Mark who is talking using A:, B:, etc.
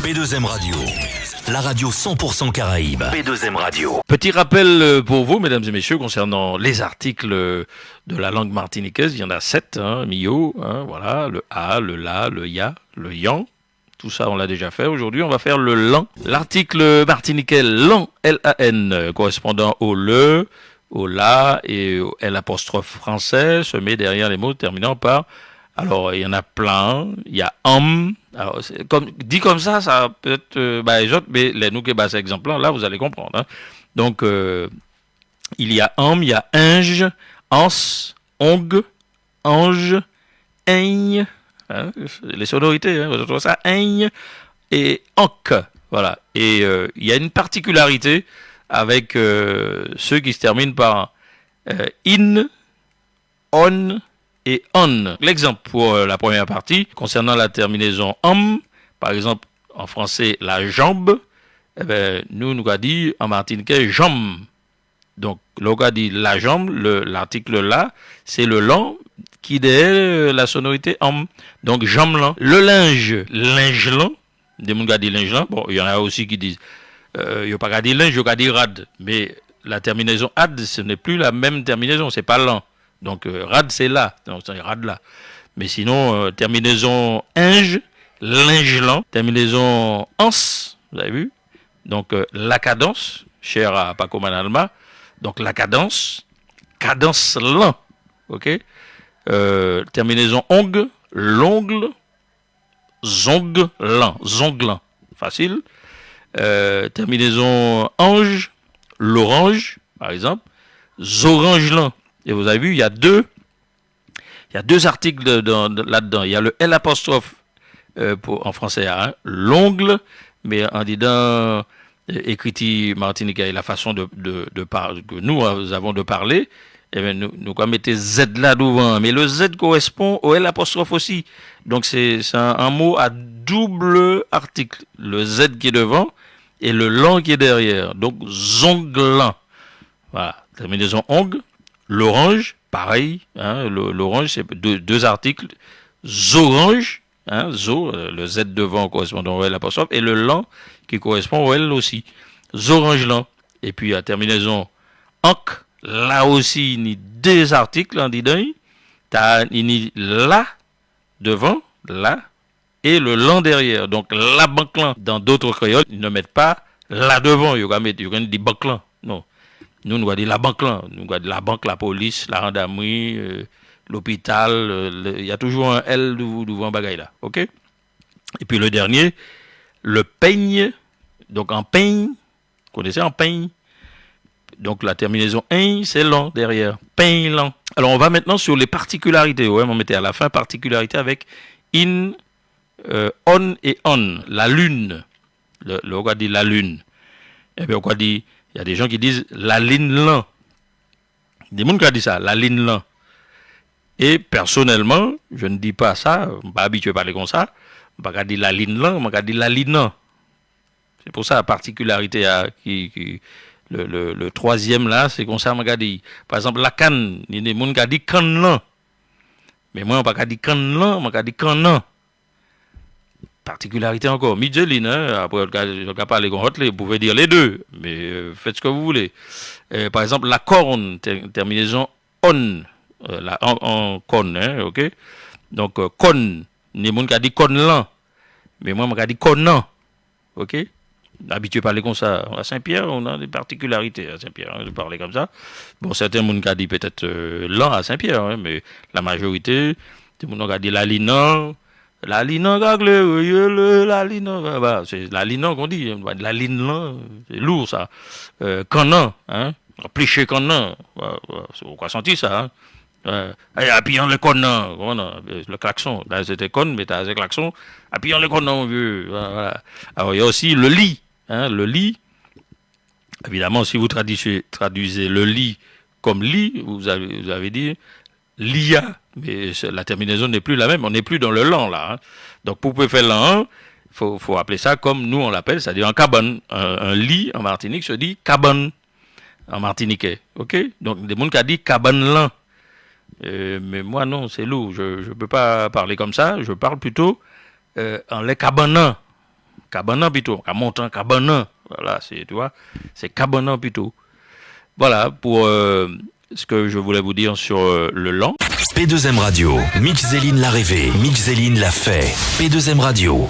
A: B2M Radio, la radio 100% Caraïbes. B2M Radio.
B: Petit rappel pour vous, mesdames et messieurs, concernant les articles de la langue martiniquaise. Il y en a 7, Mio, voilà, le A, le La, le Ya, le Yan. Tout ça, on l'a déjà fait. Aujourd'hui, on va faire le lan. L'article martiniquais lan, L-A-N, correspondant au le, au la et au L' français, se met derrière les mots terminant par. Alors, il y en a plein. Il y a Alors, dit comme ça peut être les autres, mais les nous qui basent exemple là, vous allez comprendre. Hein. Donc, il y a il y a inge, ans, ong, ange, aigne. Hein, les sonorités, vous entendez ça, aigne et ank. Voilà. Et il y a une particularité avec ceux qui se terminent par in, on et on. L'exemple pour la première partie, concernant la terminaison par exemple, en français, la jambe, nous avons dit en martiniquais jambe. Donc, l'on a dit la jambe, l'article là, c'est le lan qui est la sonorité Donc, jambe lan. Le linge, linge lan. Des gens qui disent linge lan. Bon, il y en a aussi qui disent, il n'y a pas dit linge, il y a dit rad. Mais la terminaison ad, ce n'est plus la même terminaison, c'est pas lan. Donc, rad, c'est là. Donc, c'est rad là. Mais sinon, terminaison inge, linge lan. Terminaison ans, vous avez vu. Donc, la cadence, cher à Paco Manalma. Donc, la cadence lan. OK? Terminaison ong, l'ongle, zonglan. Facile. Terminaison ange, l'orange, par exemple. Zorangelan. Et vous avez vu, il y a deux articles là-dedans. Il y a le L' en français, l'ongle, mais en disant écrit martiniquais, la façon de parler que nous avons de parler, eh bien, nous mettons Z là devant, mais le Z correspond au L' aussi. Donc c'est un mot à double article, le Z qui est devant et le lan qui est derrière. Donc zonglan. Voilà, terminaison ong. L'orange, pareil, l'orange, c'est deux articles. Zorange, le Z devant correspondant au L', et le lan qui correspond au L aussi. Zorangelan. Et puis, à terminaison ank, là aussi, il y a deux articles en disant, il y a là devant, là, et le lan derrière. Donc, la banque là, dans d'autres créoles, ils ne mettent pas là devant, ils vont dire banque là. Non. Nous allons dire la banque là, nous allons dire la banque, la police, la gendarmerie, l'hôpital, il y a toujours un L devant bagaille là, OK? Et puis le dernier, le peigne, donc en peigne, vous connaissez en peigne? Donc la terminaison ein, c'est lent derrière, peigne lent. Alors on va maintenant sur les particularités, on mettait à la fin particularité avec in, on et on, la lune, on va dire la lune. Et bien on va dire, il y a des gens qui disent la ligne lan. Des gens qui disent ça, la ligne lan. Et personnellement, je ne dis pas ça, je ne suis pas habitué à parler comme ça. Je ne vais pas dire la ligne lan, je vais dire la ligne lan. C'est pour ça la particularité le troisième là, c'est comme ça, je vais dire. Par exemple, la canne, il y a des gens qui disent canne lan. Mais moi, je ne vais pas dire canne lan, je vais dire canne lan. Particularité encore. Midgeline, après, on va parler comme vous pouvez dire les deux, mais faites ce que vous voulez. Par exemple, la corne, terminaison on, en corne, ok? Donc, corne, les gens qui disent corne là, mais moi, je dis corne non, ok? Habitué à parler comme ça. À Saint-Pierre, on a des particularités à Saint-Pierre, de parler comme ça. Bon, certains gens qui disent peut-être lent à Saint-Pierre, mais la majorité, tout le monde qui dit la ligne. La ligne c'est la ligne qu'on dit, la ligne là, c'est lourd ça. Canon, pliché canon, on a senti ça. Appuyant le canon, le klaxon, là c'était con, mais t'as le klaxon, appuyant le canon, vieux. Voilà. Alors il y a aussi le lit, le lit. Évidemment, si vous traduisez le lit comme lit, vous avez dit l'IA. Mais la terminaison n'est plus la même, on n'est plus dans le lan là. Donc pour pouvoir faire l'an, il faut appeler ça comme nous on l'appelle, c'est-à-dire en cabane. Un lit en Martinique se dit cabane en martiniquais. OK? Donc des gens qui ont dit cabane lan. Mais moi non, c'est lourd, je ne peux pas parler comme ça, je parle plutôt en les cabanans. Cabanan plutôt, montant Cabanan. Voilà, c'est, tu vois, c'est Cabanan plutôt. Voilà pour ce que je voulais vous dire sur le lent.
A: P2M Radio, Mixeline l'a rêvé, Mixeline l'a fait. P2M Radio.